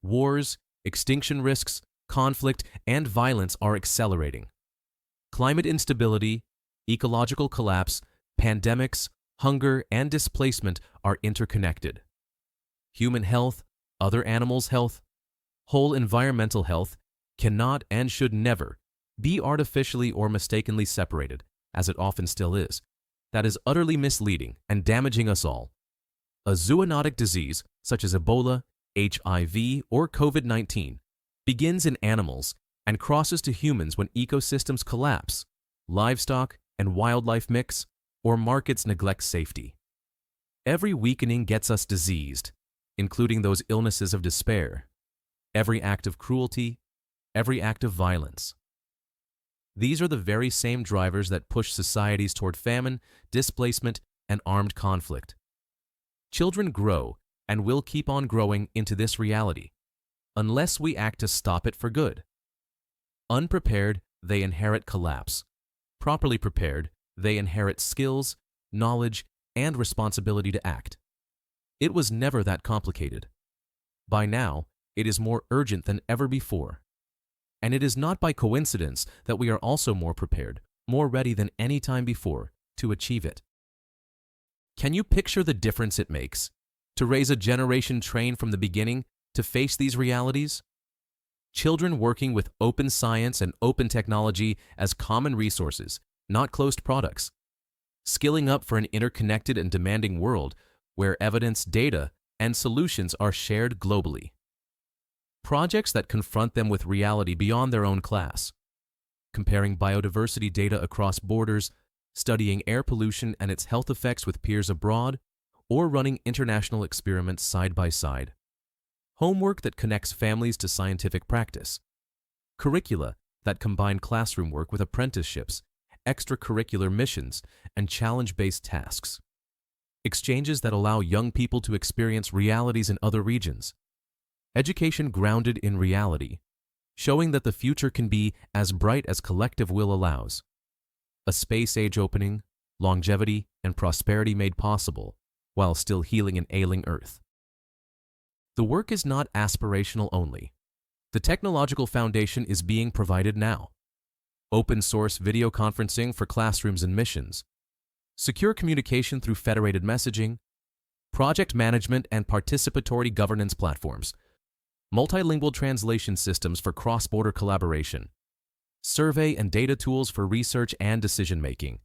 Wars, extinction risks, conflict, and violence are accelerating. Climate instability, ecological collapse, pandemics, hunger, and displacement are interconnected. Human health, other animals' health, whole environmental health cannot and should never be artificially or mistakenly separated, as it often still is. That is utterly misleading and damaging us all. A zoonotic disease, such as Ebola, HIV, or COVID-19, begins in animals and crosses to humans when ecosystems collapse, livestock and wildlife mix, or markets neglect safety. Every weakening gets us diseased, including those illnesses of despair, every act of cruelty, every act of violence. These are the very same drivers that push societies toward famine, displacement, and armed conflict. Children grow and will keep on growing into this reality, unless we act to stop it for good. Unprepared, they inherit collapse. Properly prepared, they inherit skills, knowledge, and responsibility to act. It was never that complicated. By now, it is more urgent than ever before. And it is not by coincidence that we are also more prepared, more ready than any time before to achieve it. Can you picture the difference it makes to raise a generation trained from the beginning to face these realities? Children working with open science and open technology as common resources, not closed products. Skilling up for an interconnected and demanding world where evidence, data, and solutions are shared globally. Projects that confront them with reality beyond their own class. Comparing biodiversity data across borders, studying air pollution and its health effects with peers abroad, or running international experiments side by side. Homework that connects families to scientific practice. Curricula that combine classroom work with apprenticeships, extracurricular missions, and challenge-based tasks. Exchanges that allow young people to experience realities in other regions. Education grounded in reality, showing that the future can be as bright as collective will allows. A space age opening, longevity, and prosperity made possible, while still healing an ailing Earth. The work is not aspirational only. The technological foundation is being provided now. Open source video conferencing for classrooms and missions. Secure communication through federated messaging. Project management and participatory governance platforms. Multilingual translation systems for cross-border collaboration, survey and data tools for research and decision-making.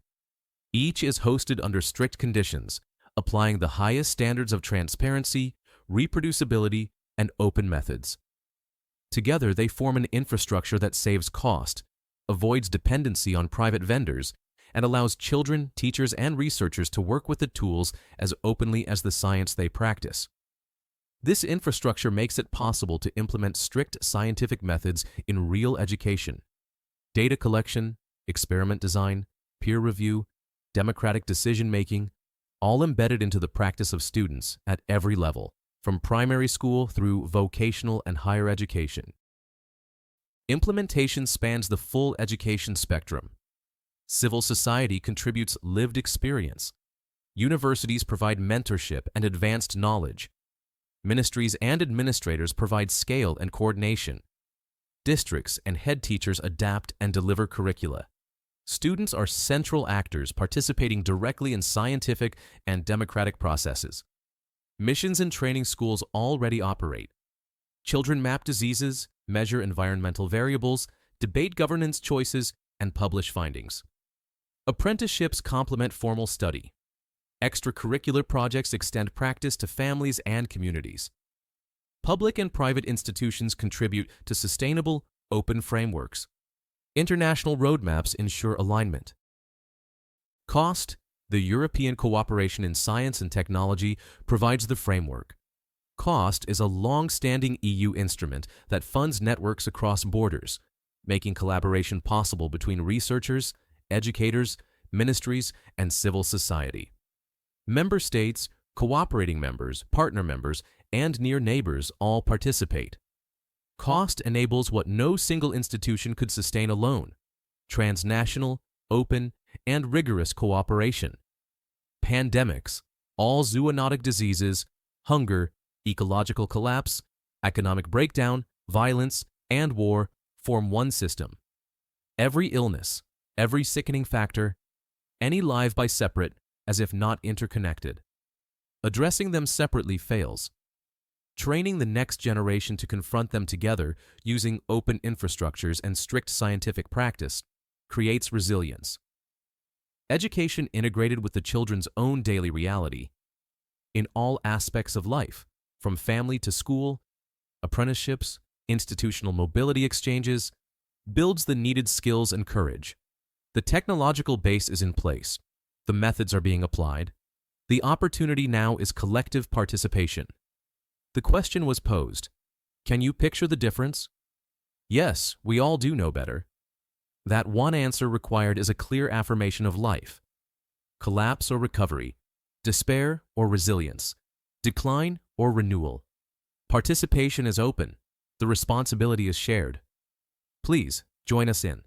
Each is hosted under strict conditions, applying the highest standards of transparency, reproducibility, and open methods. Together, they form an infrastructure that saves cost, avoids dependency on private vendors, and allows children, teachers, and researchers to work with the tools as openly as the science they practice. This infrastructure makes it possible to implement strict scientific methods in real education. Data collection, experiment design, peer review, democratic decision-making, all embedded into the practice of students at every level, from primary school through vocational and higher education. Implementation spans the full education spectrum. Civil society contributes lived experience. Universities provide mentorship and advanced knowledge. Ministries and administrators provide scale and coordination. Districts and head teachers adapt and deliver curricula. Students are central actors participating directly in scientific and democratic processes. Missions and training schools already operate. Children map diseases, measure environmental variables, debate governance choices, and publish findings. Apprenticeships complement formal study. Extracurricular projects extend practice to families and communities. Public and private institutions contribute to sustainable, open frameworks. International roadmaps ensure alignment. COST, the European Cooperation in Science and Technology, provides the framework. COST is a long-standing EU instrument that funds networks across borders, making collaboration possible between researchers, educators, ministries, and civil society. Member states, cooperating members, partner members, and near neighbors all participate. COST enables what no single institution could sustain alone: transnational, open, and rigorous cooperation. Pandemics, all zoonotic diseases, hunger, ecological collapse, Economic breakdown, violence, and war form one system. Every illness, every sickening factor, any live by separate as if not interconnected. Addressing them separately fails. Training the next generation to confront them together using open infrastructures and strict scientific practice creates resilience. Education integrated with the children's own daily reality in all aspects of life, from family to school, apprenticeships, institutional mobility exchanges, builds the needed skills and courage. The technological base is in place. The methods are being applied. The opportunity now is collective participation. The question was posed, can you picture the difference? Yes, we all do know better. That one answer required is a clear affirmation of life. Collapse or recovery, despair or resilience, decline or renewal. Participation is open. The responsibility is shared. Please join us in.